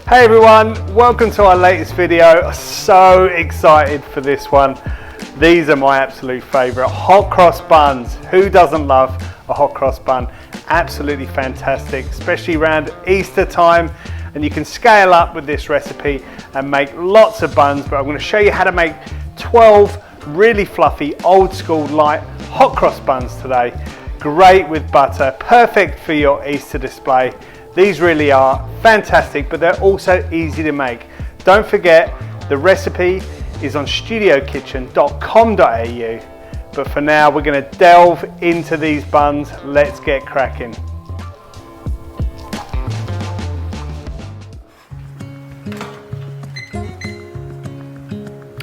Hey everyone, welcome to our latest video. So excited for this one. These are my absolute favourite hot cross buns. Who doesn't love a hot cross bun? Absolutely fantastic, especially around Easter time. And you can scale up with this recipe and make lots of buns, but I'm going to show you how to make 12 really fluffy, old school light hot cross buns today. Great with butter, perfect for your Easter display. These really are fantastic, but they're also easy to make. Don't forget, the recipe is on studiokitchen.com.au. But for now, we're going to delve into these buns. Let's get cracking.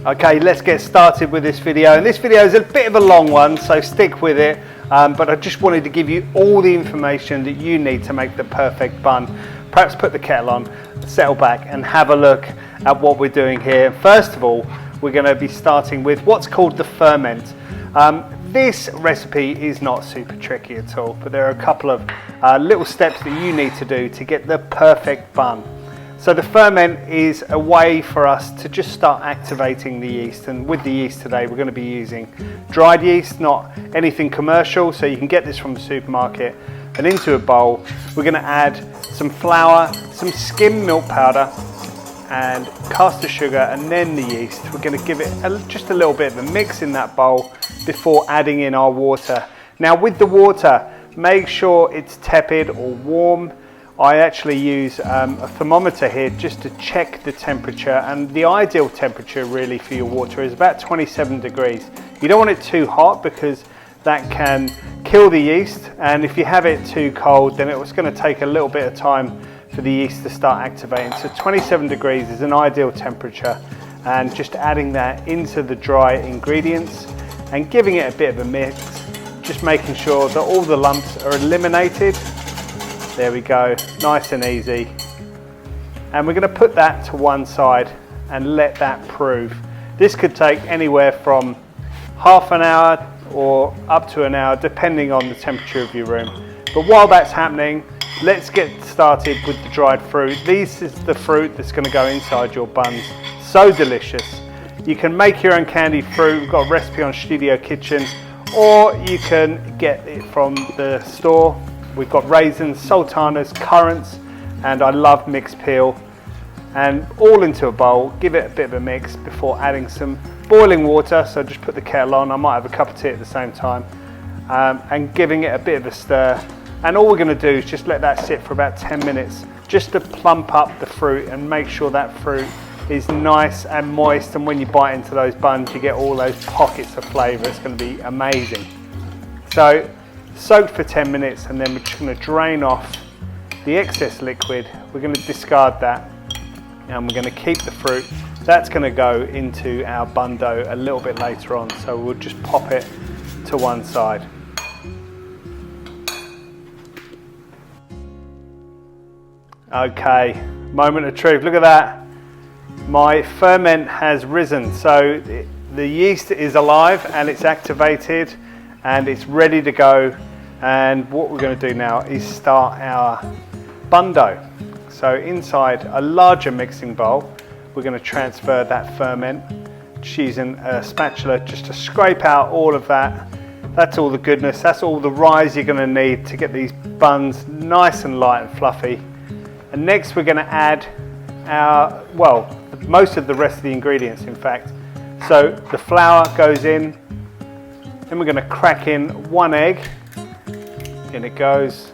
Okay, let's get started with this video. And this video is a bit of a long one, so stick with it. But I just wanted to give you all the information that you need to make the perfect bun. Perhaps put the kettle on, settle back and have a look at what we're doing here. First of all, we're going to be starting with what's called the ferment. This recipe is not super tricky at all, but there are a couple of little steps that you need to do to get the perfect bun. So the ferment is a way for us to just start activating the yeast, and with the yeast today we're going to be using dried yeast, not anything commercial, so you can get this from the supermarket. And into a bowl we're going to add some flour, some skimmed milk powder and caster sugar, and then the yeast. We're going to give it just a little bit of a mix in that bowl before adding in our water. Now with the water, make sure it's tepid or warm. I actually use a thermometer here just to check the temperature, and the ideal temperature really for your water is about 27 degrees. You don't want it too hot because that can kill the yeast, and if you have it too cold then it's going to take a little bit of time for the yeast to start activating. So 27 degrees is an ideal temperature, and just adding that into the dry ingredients and giving it a bit of a mix, just making sure that all the lumps are eliminated. There we go, nice and easy. And we're going to put that to one side and let that prove. This could take anywhere from half an hour or up to an hour depending on the temperature of your room. But while that's happening, let's get started with the dried fruit. This is the fruit that's going to go inside your buns. So delicious. You can make your own candied fruit. We've got a recipe on Studio Kitchen, or you can get it from the store. We've got raisins, sultanas, currants, and I love mixed peel. And all into a bowl, give it a bit of a mix before adding some boiling water. So just put the kettle on, I might have a cup of tea at the same time, and giving it a bit of a stir. And all we're going to do is just let that sit for about 10 minutes, just to plump up the fruit and make sure that fruit is nice and moist. And when you bite into those buns, you get all those pockets of flavour. It's going to be amazing. So soaked for 10 minutes, and then we're just going to drain off the excess liquid. We're going to discard that, and we're going to keep the fruit. That's going to go into our bun dough a little bit later on, so we'll just pop it to one side. Okay, moment of truth, look at that. My ferment has risen, so the yeast is alive and it's activated and it's ready to go. And what we're going to do now is start our bun dough. So inside a larger mixing bowl, we're going to transfer that ferment, just using a spatula just to scrape out all of that. That's all the goodness, that's all the rise you're going to need to get these buns nice and light and fluffy. And next we're going to add our, well, most of the rest of the ingredients in fact. So the flour goes in, then we're going to crack in one egg. In it goes.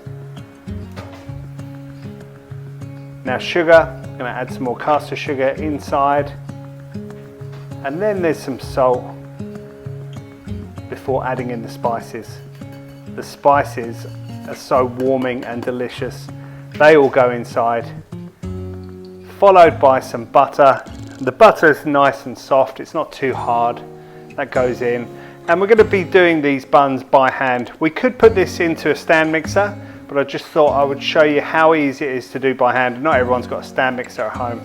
Now sugar, I'm going to add some more caster sugar inside, and then there's some salt before adding in the spices. The spices are so warming and delicious. They all go inside, followed by some butter. The butter is nice and soft, it's not too hard. That goes in. And we're going to be doing these buns by hand. We could put this into a stand mixer, but I just thought I would show you how easy it is to do by hand. Not everyone's got a stand mixer at home.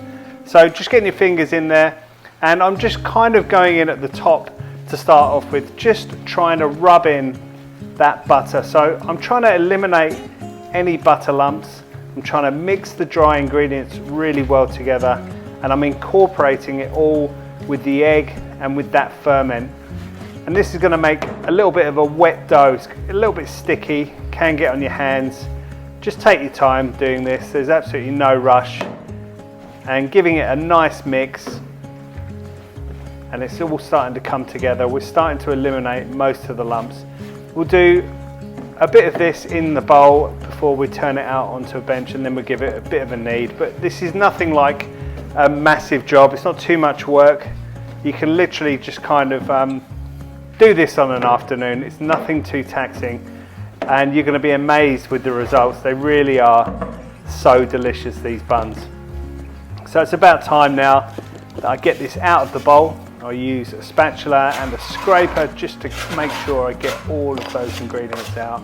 So just getting your fingers in there, and I'm just kind of going in at the top to start off with, just trying to rub in that butter. So I'm trying to eliminate any butter lumps I'm trying to mix the dry ingredients really well together, and I'm incorporating it all with the egg and with that ferment. And this is going to make a little bit of a wet dough. It's a little bit sticky, can get on your hands. Just take your time doing this. There's absolutely no rush. And giving it a nice mix. And it's all starting to come together. We're starting to eliminate most of the lumps. We'll do a bit of this in the bowl before we turn it out onto a bench, and then we'll give it a bit of a knead. But this is nothing like a massive job. It's not too much work. You can literally just kind of do this on an afternoon. It's nothing too taxing, and you're going to be amazed with the results. They really are so delicious, these buns. So it's about time now that I get this out of the bowl. I'll use a spatula and a scraper just to make sure I get all of those ingredients out.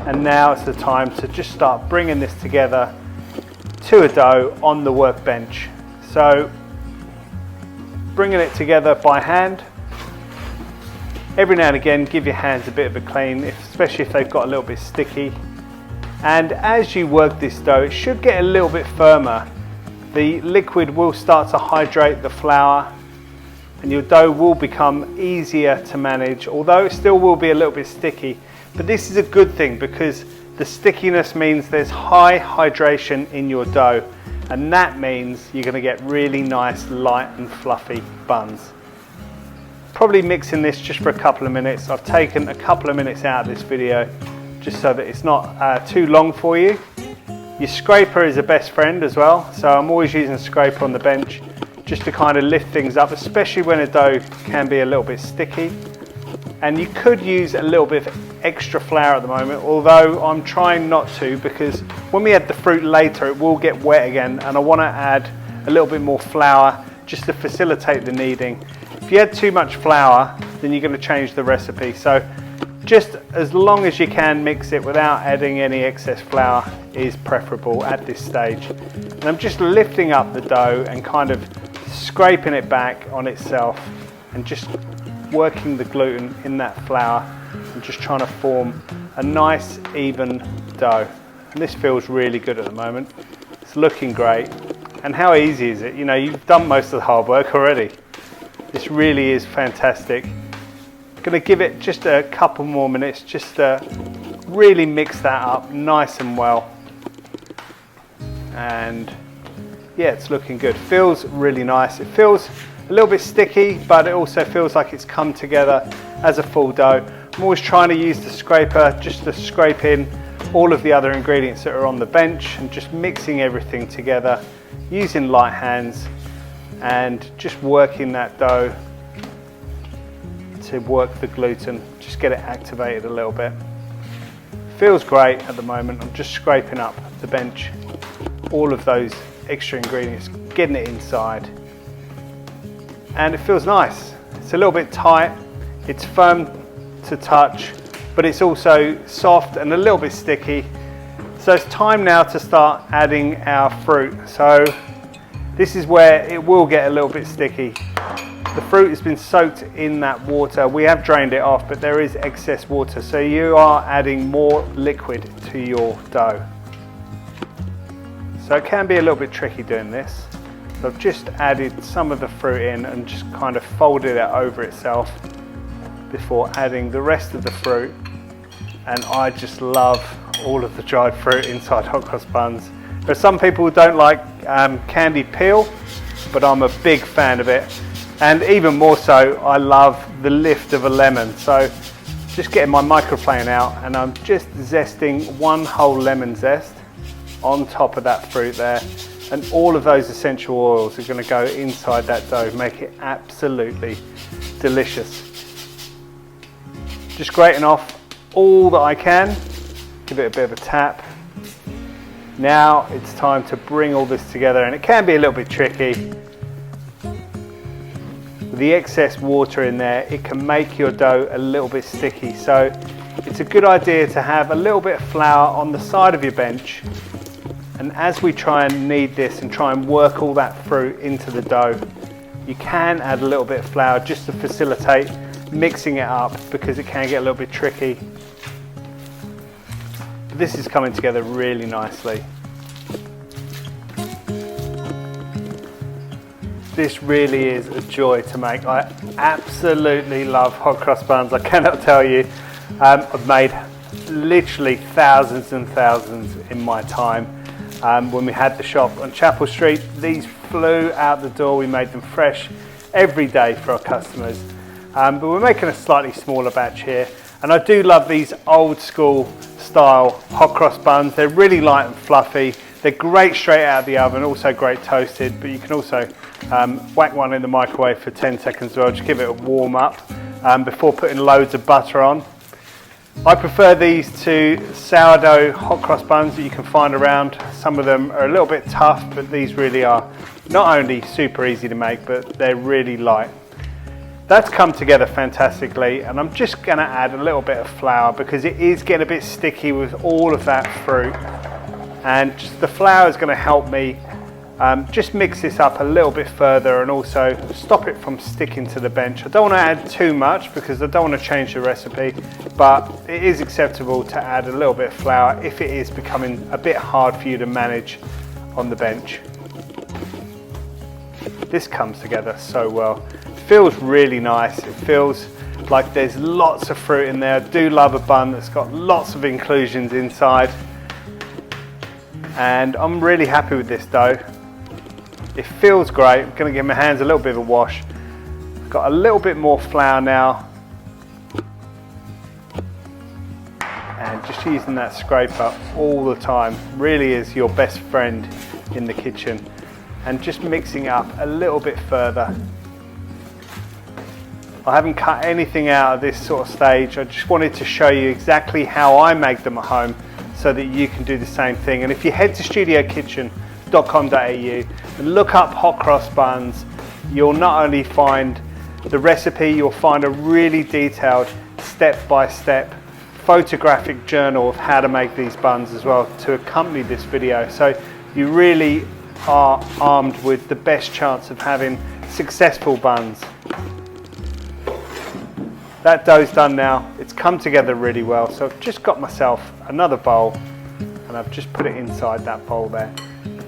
And now it's the time to just start bringing this together to a dough on the workbench. So bringing it together by hand. Every now and again, give your hands a bit of a clean, especially if they've got a little bit sticky. And as you work this dough, it should get a little bit firmer. The liquid will start to hydrate the flour, and your dough will become easier to manage, although it still will be a little bit sticky. But this is a good thing, because the stickiness means there's high hydration in your dough, and that means you're going to get really nice, light and fluffy buns. Probably mixing this just for a couple of minutes. I've taken a couple of minutes out of this video just so that it's not too long for you. Your scraper is a best friend as well, so I'm always using a scraper on the bench just to kind of lift things up, especially when a dough can be a little bit sticky. And you could use a little bit of extra flour at the moment, although I'm trying not to, because when we add the fruit later it will get wet again, and I want to add a little bit more flour just to facilitate the kneading. If you add too much flour, then you're going to change the recipe. So just as long as you can mix it without adding any excess flour is preferable at this stage. And I'm just lifting up the dough and kind of scraping it back on itself and just working the gluten in that flour and just trying to form a nice even dough. And this feels really good at the moment. It's looking great. And how easy is it? You know, you've done most of the hard work already. This really is fantastic. I'm going to give it just a couple more minutes just to really mix that up nice and well. And yeah, it's looking good. Feels really nice. It feels a little bit sticky, but it also feels like it's come together as a full dough. I'm always trying to use the scraper just to scrape in all of the other ingredients that are on the bench and just mixing everything together using light hands and just working that dough to work the gluten, just get it activated a little bit. Feels great at the moment. I'm just scraping up the bench all of those extra ingredients, getting it inside, and it feels nice. It's a little bit tight, it's firm to touch, but it's also soft and a little bit sticky. So it's time now to start adding our fruit. So this is where it will get a little bit sticky. The fruit has been soaked in that water. We have drained it off, but there is excess water, so you are adding more liquid to your dough. So it can be a little bit tricky doing this. So I've just added some of the fruit in and just kind of folded it over itself before adding the rest of the fruit. And I just love all of the dried fruit inside hot cross buns. There are some people who don't like candied peel, but I'm a big fan of it. And even more so, I love the lift of a lemon. So just getting my microplane out, and I'm just zesting one whole lemon zest on top of that fruit there. And all of those essential oils are going to go inside that dough, make it absolutely delicious. Just grating off all that I can, give it a bit of a tap. Now it's time to bring all this together, and it can be a little bit tricky. With the excess water in there, it can make your dough a little bit sticky. So it's a good idea to have a little bit of flour on the side of your bench. And as we try and knead this and try and work all that fruit into the dough, you can add a little bit of flour just to facilitate mixing it up, because it can get a little bit tricky. But this is coming together really nicely. This really is a joy to make. I absolutely love hot cross buns. I cannot tell you. I've made literally thousands and thousands in my time. When we had the shop on Chapel Street, these flew out the door. We made them fresh every day for our customers. But we're making a slightly smaller batch here. And I do love these old school style hot cross buns. They're really light and fluffy. They're great straight out of the oven, also great toasted, but you can also whack one in the microwave for 10 seconds as well, just give it a warm up before putting loads of butter on. I prefer these to sourdough hot cross buns that you can find around. Some of them are a little bit tough, but these really are not only super easy to make, but they're really light. That's come together fantastically, and I'm just going to add a little bit of flour because it is getting a bit sticky with all of that fruit. And just the flour is going to help me just mix this up a little bit further and also stop it from sticking to the bench. I don't want to add too much because I don't want to change the recipe, but it is acceptable to add a little bit of flour if it is becoming a bit hard for you to manage on the bench. This comes together so well. It feels really nice. It feels like there's lots of fruit in there. I do love a bun that's got lots of inclusions inside. And I'm really happy with this dough. It feels great. I'm going to give my hands a little bit of a wash. I've got a little bit more flour now. And just using that scraper all the time really is your best friend in the kitchen. And just mixing it up a little bit further. I haven't cut anything out of this sort of stage. I just wanted to show you exactly how I make them at home, so that you can do the same thing. And if you head to studiokitchen.com.au and look up hot cross buns, you'll not only find the recipe, you'll find a really detailed step-by-step photographic journal of how to make these buns as well to accompany this video. So you really are armed with the best chance of having successful buns. That dough's done now. It's come together really well. So I've just got myself another bowl and I've just put it inside that bowl there.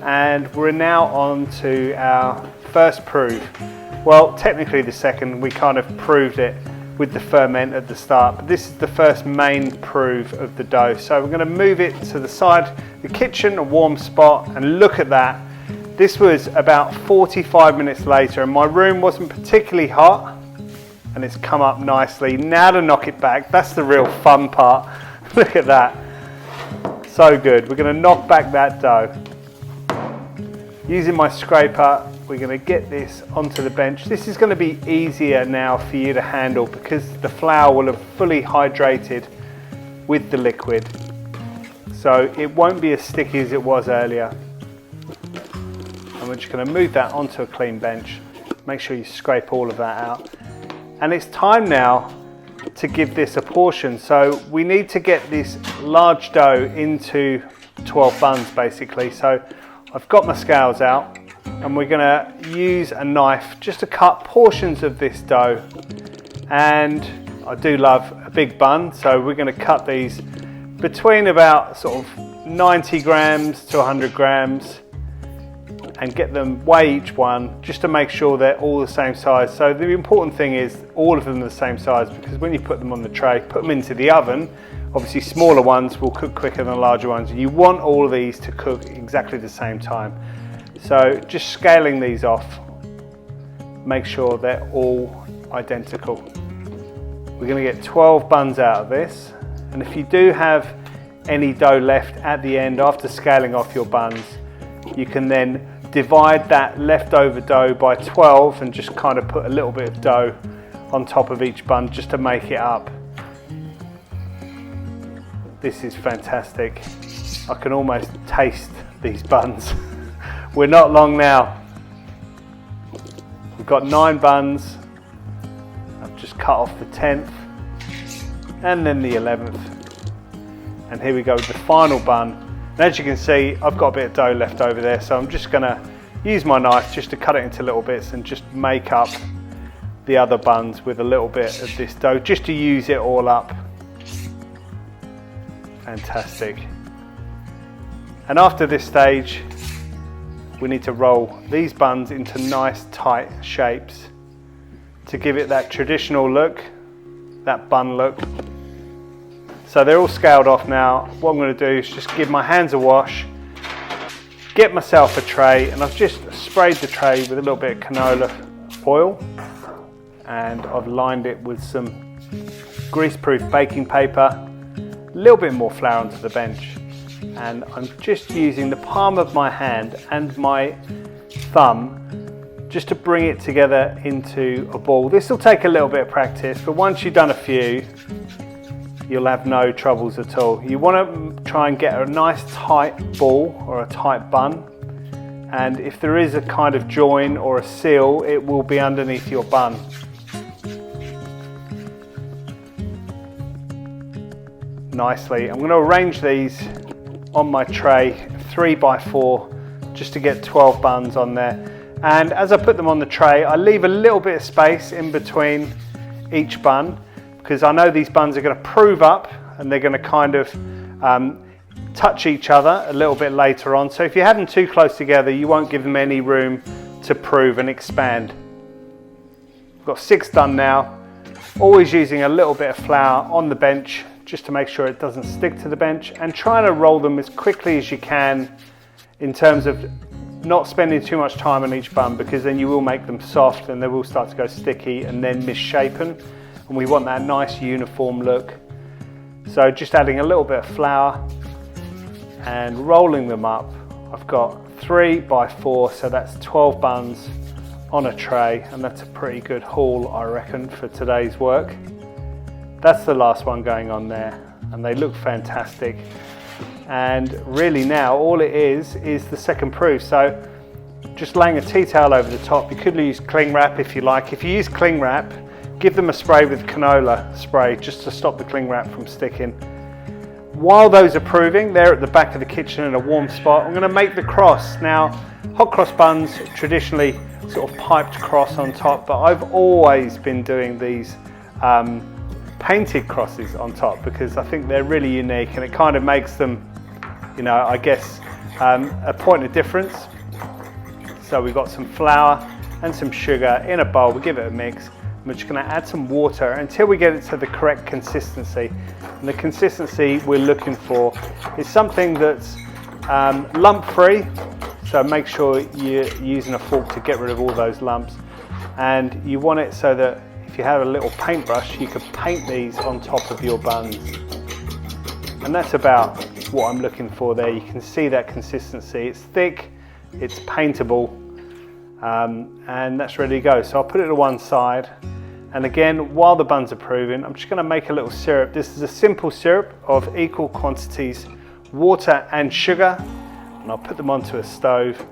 And we're now on to our first prove. Well, technically the second. We kind of proved it with the ferment at the start, but this is the first main prove of the dough. So we're going to move it to the side, the kitchen, a warm spot, and look at that. This was about 45 minutes later and my room wasn't particularly hot. And it's come up nicely. Now to knock it back, that's the real fun part. Look at that. So good. We're going to knock back that dough. Using my scraper, we're going to get this onto the bench. This is going to be easier now for you to handle because the flour will have fully hydrated with the liquid. So it won't be as sticky as it was earlier. And we're just going to move that onto a clean bench. Make sure you scrape all of that out. And it's time now to give this a portion. So we need to get this large dough into 12 buns basically. So I've got my scales out and we're gonna use a knife just to cut portions of this dough. And I do love a big bun, so we're gonna cut these between about sort of 90 grams to 100 grams. And get them, weigh each one just to make sure they're all the same size. So the important thing is all of them are the same size, because when you put them on the tray, put them into the oven, obviously smaller ones will cook quicker than larger ones. You want all of these to cook exactly the same time. So just scaling these off, make sure they're all identical. We're going to get 12 buns out of this, and if you do have any dough left at the end after scaling off your buns, you can then divide that leftover dough by 12 and just kind of put a little bit of dough on top of each bun just to make it up. This is fantastic. I can almost taste these buns. We're not long now. We've got 9 buns. I've just cut off the 10th and then the 11th. And here we go with the final bun. And as you can see, I've got a bit of dough left over there, so I'm just gonna use my knife just to cut it into little bits and just make up the other buns with a little bit of this dough, just to use it all up. Fantastic. And after this stage, we need to roll these buns into nice tight shapes to give it that traditional look, that bun look. So they're all scaled off now. What I'm going to do is just give my hands a wash, get myself a tray, and I've just sprayed the tray with a little bit of canola oil, and I've lined it with some grease-proof baking paper, a little bit more flour onto the bench, and I'm just using the palm of my hand and my thumb just to bring it together into a ball. This will take a little bit of practice, but once you've done a few, you'll have no troubles at all. You want to try and get a nice tight ball or a tight bun, and if there is a kind of join or a seal, it will be underneath your bun. Nicely. I'm going to arrange these on my tray 3 by 4 just to get 12 buns on there, and as I put them on the tray I leave a little bit of space in between each bun because I know these buns are going to prove up and they're going to kind of touch each other a little bit later on. So if you have them too close together, you won't give them any room to prove and expand. I've got 6 done now, always using a little bit of flour on the bench just to make sure it doesn't stick to the bench, and trying to roll them as quickly as you can in terms of not spending too much time on each bun, because then you will make them soft and they will start to go sticky and then misshapen, and we want that nice uniform look. So just adding a little bit of flour and rolling them up. I've got 3 by 4, so that's 12 buns on a tray, and that's a pretty good haul I reckon for today's work. That's the last one going on there, and they look fantastic. And really now all it is the second proof. So just laying a tea towel over the top. You could use cling wrap if you like. If you use cling wrap, give them a spray with canola spray just to stop the cling wrap from sticking. While those are proving, they're at the back of the kitchen in a warm spot, I'm going to make the cross. Now, hot cross buns traditionally sort of piped cross on top, but I've always been doing these painted crosses on top because I think they're really unique, and it kind of makes them, you know, I guess a point of difference. So we've got some flour and some sugar in a bowl. We give it a mix. We're just going to add some water until we get it to the correct consistency. And the consistency we're looking for is something that's lump free. So make sure you're using a fork to get rid of all those lumps, and you want it so that if you have a little paintbrush, you could paint these on top of your buns. And that's about what I'm looking for there. You can see that consistency. It's thick, it's paintable, and that's ready to go. So I'll put it to one side. And again, while the buns are proving, I'm just going to make a little syrup. This is a simple syrup of equal quantities, water and sugar. And I'll put them onto a stove.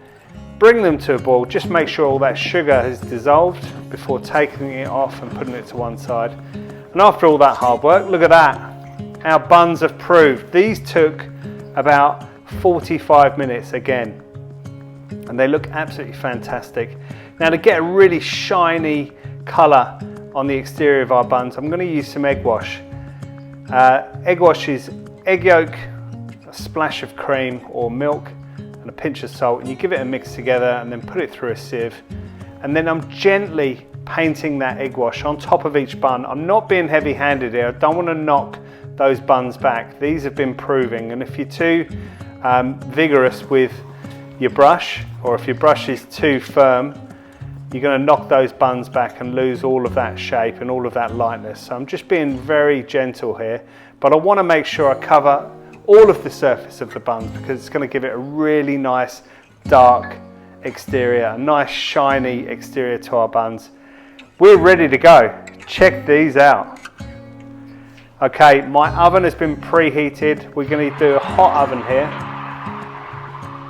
Bring them to a boil, just make sure all that sugar has dissolved before taking it off and putting it to one side. And after all that hard work, look at that. Our buns have proved. These took about 45 minutes again, and they look absolutely fantastic. Now, to get a really shiny colour on the exterior of our buns, I'm going to use some egg wash. Egg wash is egg yolk, a splash of cream or milk, and a pinch of salt, and you give it a mix together and then put it through a sieve. And then I'm gently painting that egg wash on top of each bun. I'm not being heavy-handed here. I don't want to knock those buns back. These have been proving, and if you're too vigorous with your brush, or if your brush is too firm, you're going to knock those buns back and lose all of that shape and all of that lightness. So I'm just being very gentle here, but I want to make sure I cover all of the surface of the buns because it's going to give it a really nice dark exterior, a nice shiny exterior to our buns. We're ready to go. Check these out. Okay, my oven has been preheated. We're going to do a hot oven here.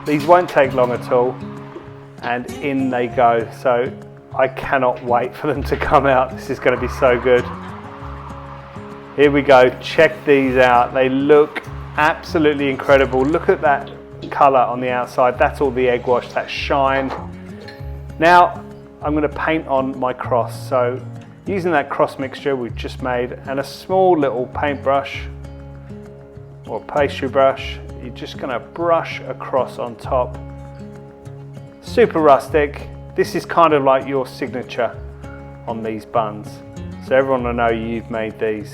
These won't take long at all, and in they go. So I cannot wait for them to come out. This is going to be so good. Here we go. Check these out. They look absolutely incredible. Look at that colour on the outside. That's all the egg wash, that shine. Now I'm going to paint on my cross. So using that cross mixture we've just made and a small little paintbrush or pastry brush, you're just going to brush across on top super rustic. This is kind of like your signature on these buns. So everyone will know you've made these.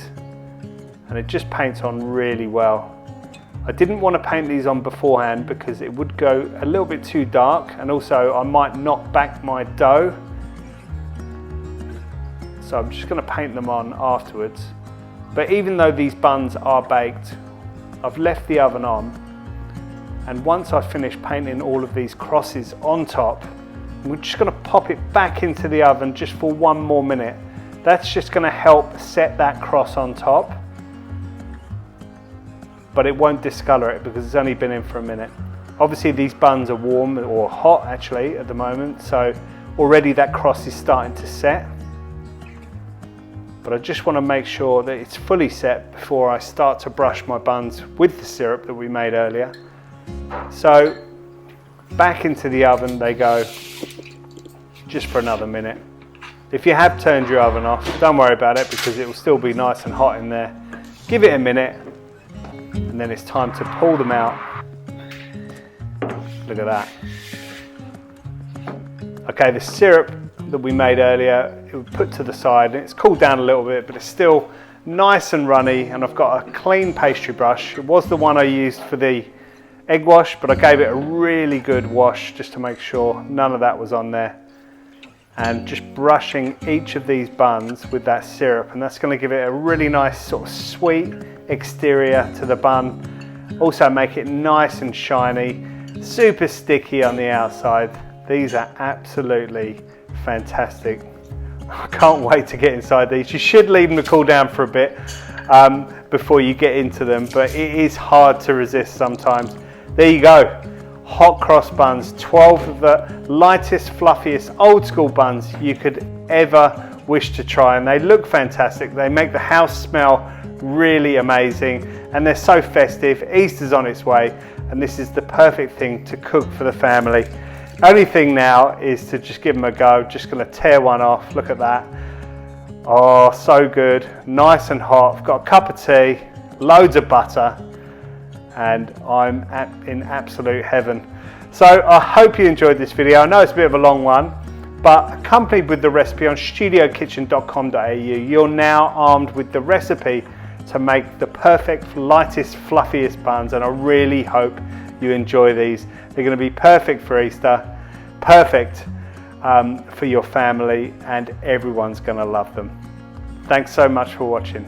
And it just paints on really well. I didn't want to paint these on beforehand because it would go a little bit too dark, and also I might knock back my dough. So I'm just going to paint them on afterwards. But even though these buns are baked, I've left the oven on, and once I finish painting all of these crosses on top, we're just going to pop it back into the oven just for 1 more minute. That's just going to help set that cross on top, but it won't discolour it because it's only been in for a minute. Obviously these buns are warm, or hot actually at the moment, so already that cross is starting to set. But I just want to make sure that it's fully set before I start to brush my buns with the syrup that we made earlier. So back into the oven they go, just for another minute. If you have turned your oven off, don't worry about it because it will still be nice and hot in there. Give it a minute, and then it's time to pull them out. Look at that. Okay, the syrup that we made earlier, it was put to the side, and it's cooled down a little bit, but it's still nice and runny, and I've got a clean pastry brush. It was the one I used for the egg wash, but I gave it a really good wash just to make sure none of that was on there. And just brushing each of these buns with that syrup, and that's going to give it a really nice sort of sweet exterior to the bun. Also make it nice and shiny, super sticky on the outside. These are absolutely fantastic. I can't wait to get inside these. You should leave them to cool down for a bit before you get into them, but it is hard to resist sometimes. There you go. Hot cross buns, 12 of the lightest, fluffiest, old school buns you could ever wish to try, and they look fantastic. They make the house smell really amazing, and they're so festive. Easter's on its way, and this is the perfect thing to cook for the family. Only thing now is to just give them a go. Just going to tear one off. Look at that. Oh, so good. Nice and hot. I've got a cup of tea, loads of butter, and I'm in absolute heaven. So I hope you enjoyed this video. I know it's a bit of a long one, but accompanied with the recipe on studiokitchen.com.au, you're now armed with the recipe to make the perfect, lightest, fluffiest buns, and I really hope you enjoy these. They're going to be perfect for Easter, perfect for your family, and everyone's going to love them. Thanks so much for watching.